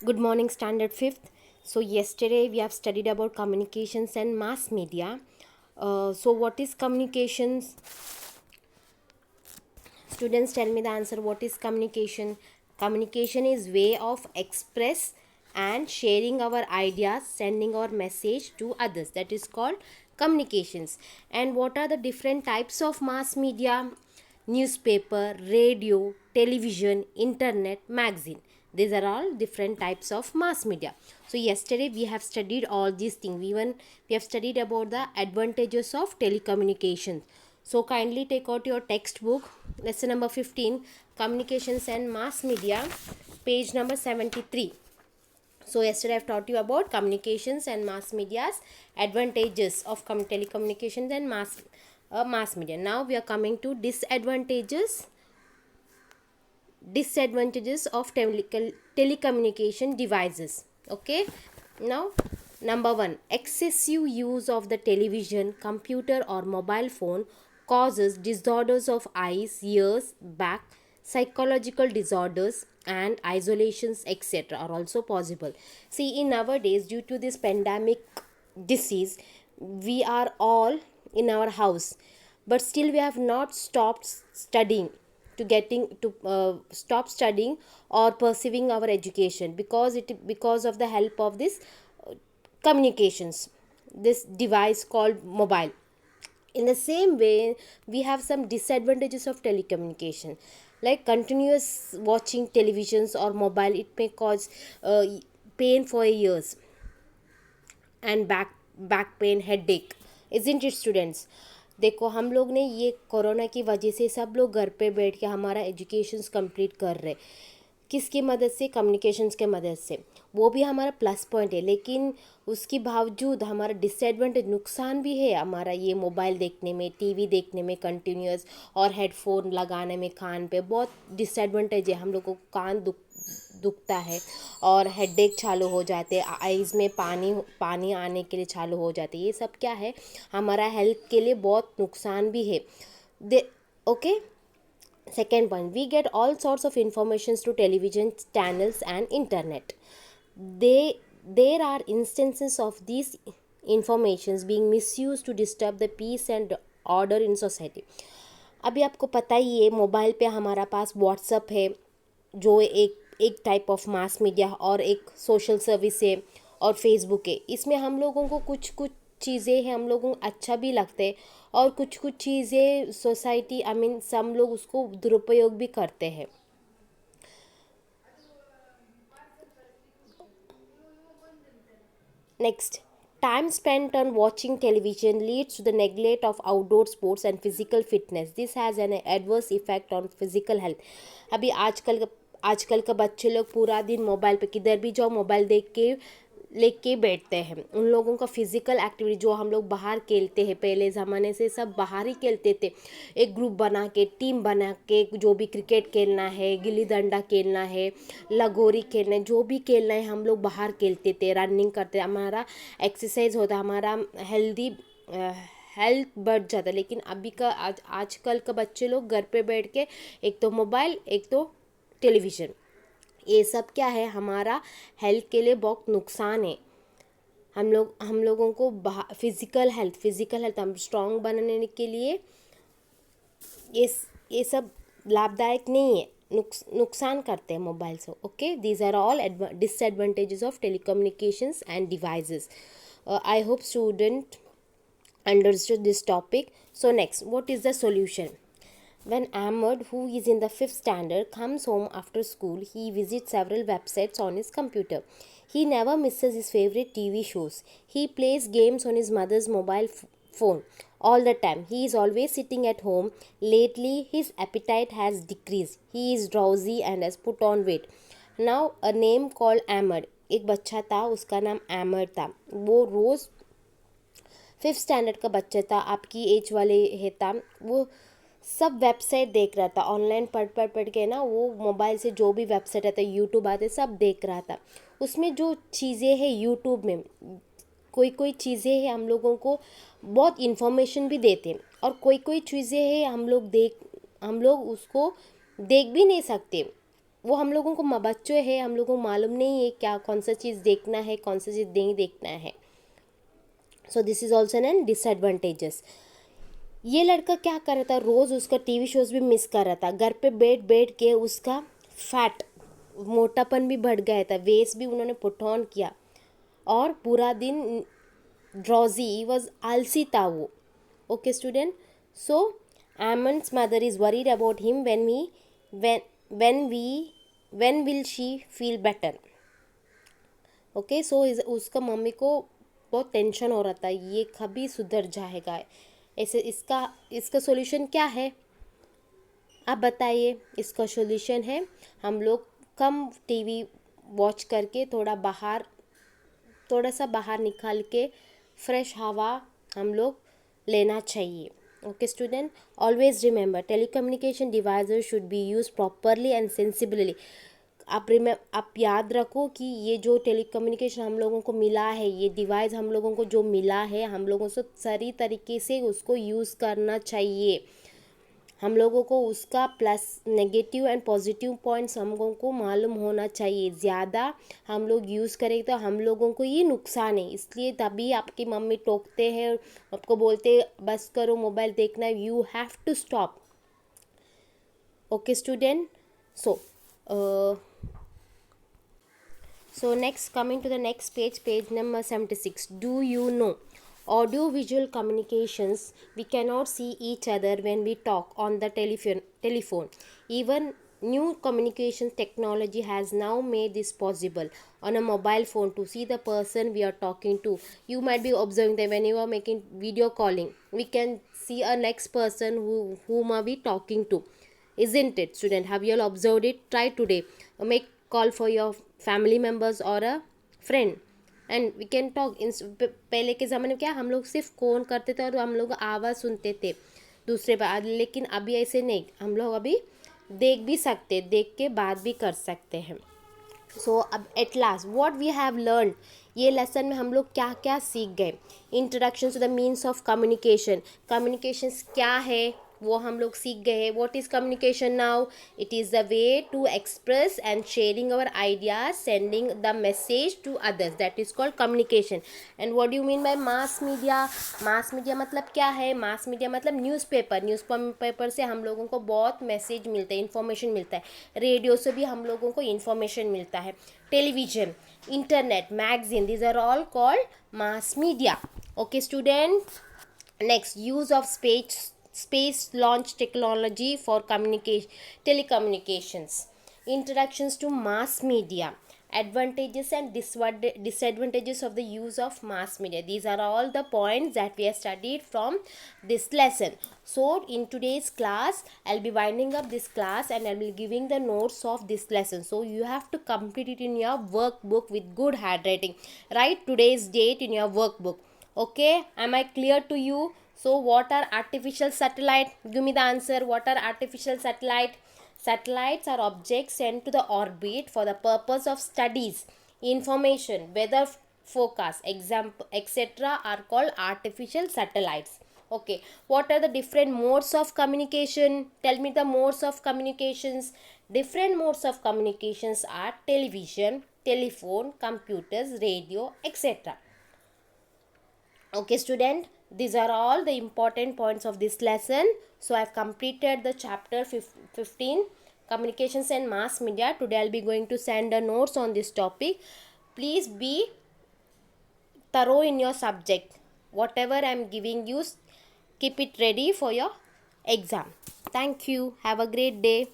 Good morning, Standard 5th. So, yesterday we have studied about communications and mass media. What is communications? Students, tell me the answer. What is communication? Communication is way of express and sharing our ideas, sending our message to others. That is called communications. And what are the different types of mass media? Newspaper, radio, television, internet, magazine. These are all different types of mass media. So yesterday we have studied all these things. We have studied about the advantages of telecommunications. So kindly take out your textbook, lesson number 15, communications and mass media, page number 73. So yesterday I've taught you about communications and mass media's advantages of telecommunications and mass media. Now we are coming to disadvantages of telecommunication devices. Okay, now number 1, excessive use of the television, computer or mobile phone causes disorders of eyes, ears, back, psychological disorders and isolations etc. are also possible. See, in nowadays, due to this pandemic disease, we are all in our house, but still we have not stopped studying to getting to stop studying or pursuing our education because of the help of this communications, this device called mobile. In the same way, we have some disadvantages of telecommunication, like continuous watching televisions or mobile. It may cause pain for years and back pain, headache, isn't it students? देखो, हम लोग ने ये corona की वजह से सब लोग घर पे बैठ के हमारा एजुकेशंस कंप्लीट कर रहे, किसकी मदद से? कम्युनिकेशंस के मदद से। वो भी हमारा प्लस पॉइंट है, लेकिन उसके बावजूद हमारा डिसएडवांटेज, नुकसान भी है हमारा। ये मोबाइल देखने में, टीवी देखने में कंटिन्यूस, और हेडफोन लगाने में कान पे बहुत डिसएडवांटेज है। हम लोगों को कान दुखता है और हेडेक चालू हो जाते हैं, आइज़ में पानी आने के लिए चालू हो जाते हैं। ये सब क्या है, हमारा हेल्थ के लिए बहुत नुकसान भी है। Okay, second point, we get all sorts of informations through television channels and internet. There are instances of these informations being misused to disturb the peace and order in society. अभी आपको पता ही है, मोबाइल पे हमारा पास WhatsApp है, जो एक type of mass media और एक सोशल सर्विस है, और फेसबुक है। इसमें हम लोगों को कुछ चीज़ें हैं, हम लोगों को अच्छा भी लगता है, और कुछ चीज़ें सोसाइटी सब लोग उसको दुरुपयोग भी करते हैं। Next, time spent on watching television leads to the neglect of outdoor sports and physical fitness. This has an adverse effect on physical health. अभी आजकल का बच्चे लोग पूरा दिन मोबाइल पे, किधर भी जाओ मोबाइल देख के लेके बैठते हैं। उन लोगों का फिजिकल एक्टिविटी, जो हम लोग बाहर खेलते हैं, पहले ज़माने से सब बाहर ही खेलते थे, एक ग्रुप बना के, टीम बना के, जो भी क्रिकेट खेलना है, गिल्ली डंडा खेलना है, लगोरी खेलना है, जो भी खेलना है हम लोग बाहर खेलते थे, रनिंग करते, हमारा एक्सरसाइज होता, हमारा हेल्थ बढ़ जाता। लेकिन अभी का आजकल का बच्चे लोग घर पे बैठ के, एक तो मोबाइल, एक तो टेलीविज़न, ये सब क्या है, हमारा हेल्थ के लिए बहुत नुकसान है। हम लोगों को फिज़िकल हेल्थ हम स्ट्रॉन्ग बनने के लिए ये सब लाभदायक नहीं है, नुकसान करते हैं मोबाइल से। Okay, these are all disadvantages of telecommunications and devices. I hope student understood this topic. So next, what is the solution? When Ahmed, who is in the 5th standard, comes home after school, he visits several websites on his computer. He never misses his favorite TV shows. He plays games on his mother's mobile phone all the time. He is always sitting at home. Lately, his appetite has decreased. He is drowsy and has put on weight. Now, a name called Ahmed. एक बच्चा था, उसका नाम अहमद था। वो रोज़ 5th standard का बच्चा था, आपकी एज वाले है था। वो सब वेबसाइट देख रहा था, ऑनलाइन पढ़ के ना, वो मोबाइल से जो भी वेबसाइट आता है, यूट्यूब आते, सब देख रहा था। उसमें जो चीज़ें हैं यूट्यूब में, कोई चीज़ें हैं हम लोगों को बहुत इन्फॉर्मेशन भी देते हैं, और कोई चीज़ें हैं हम लोग उसको देख भी नहीं सकते। वो हम लोगों को बच्चे हैं, हम लोगों को मालूम नहीं है क्या कौन सा चीज़ देखना है, कौन सा चीज़ नहीं देखना है. So this is also an disadvantages. ये लड़का क्या कर रहा था, रोज़ उसका टीवी शोज़ भी मिस कर रहा था. घर पे बैठ बैठ के उसका फैट, मोटापन भी बढ़ गया था, वेस्ट भी उन्होंने पुट ऑन किया, और पूरा दिन ड्रॉजी वॉज आलसी था वो. Okay student, so Amon's mother is worried about him when will she feel better. Okay, so उसका मम्मी को बहुत टेंशन हो रहा था, ये कभी सुधर जाएगा ऐसे. इसका सॉल्यूशन क्या है, आप बताइए. इसका सॉल्यूशन है हम लोग कम टीवी वॉच करके थोड़ा सा बाहर निकाल के फ्रेश हवा हम लोग लेना चाहिए. Okay student, always remember telecommunication devices should be use properly and sensibly. आप याद रखो कि ये जो टेलीकम्युनिकेशन हम लोगों को मिला है, ये डिवाइस हम लोगों को जो मिला है, हम लोगों को सही तरीके से उसको यूज़ करना चाहिए. हम लोगों को उसका plus negative and positive points हम लोगों को मालूम होना चाहिए. ज़्यादा हम लोग यूज़ करेंगे तो हम लोगों को ये नुकसान है. इसलिए तभी आपकी मम्मी टोकते हैं, आपको बोलते बस करो मोबाइल देखना, you have to stop. Okay student, so next, coming to the next page number 76. Do you know audio visual communications, we cannot see each other when we talk on the telephone. Even new communication technology has now made this possible on a mobile phone to see the person we are talking to. You might be observing that when you are making video calling, we can see a next person whom are we talking to, isn't it student? Have you all observed it? Try today, make call for your family members or a friend and we can talk. पहले के ज़माने में क्या, हम लोग सिर्फ call करते थे और हम लोग आवाज़ सुनते थे दूसरे पर, लेकिन अभी ऐसे नहीं, हम लोग अभी देख भी सकते, देख के बात भी कर सकते हैं. सो अब at last what we have learn, ये लेसन में हम लोग क्या क्या सीख गए. Introduction to the means of communication, communications क्या है वो हम लोग सीख गए. What is communication now, it is the way to express and sharing our ideas, sending the message to others, that is called communication. And what do mean by mass media, mass media मतलब क्या है, मास media मतलब newspaper से हम लोगों को बहुत message मिलता है, इन्फॉर्मेशन मिलता है. रेडियो से भी हम लोगों को इन्फॉर्मेशन मिलता है. Television, internet, magazine, these are all called mass media. Okay student, next, use of space launch technology for telecommunications. Introductions to mass media, advantages and disadvantages of the use of mass media. These are all the points that we have studied from this lesson. So in today's class, I'll be winding up this class and I'll be giving the notes of this lesson. So you have to complete it in your workbook with good handwriting. Write today's date in your workbook. Okay, am I clear to you? So what are artificial satellite? Give me the answer. What are artificial satellite? Satellites are objects sent to the orbit for the purpose of studies, information, weather forecast, example, etc. are called artificial satellites. Okay, what are the different modes of communication? Tell me the modes of communications. Different modes of communications are television, telephone, computers, radio, etc. Okay student, these are all the important points of this lesson. So I have completed the chapter 15, communications and mass media. Today I will be going to send the notes on this topic. Please be thorough in your subject. Whatever I am giving you, keep it ready for your exam. Thank you. Have a great day.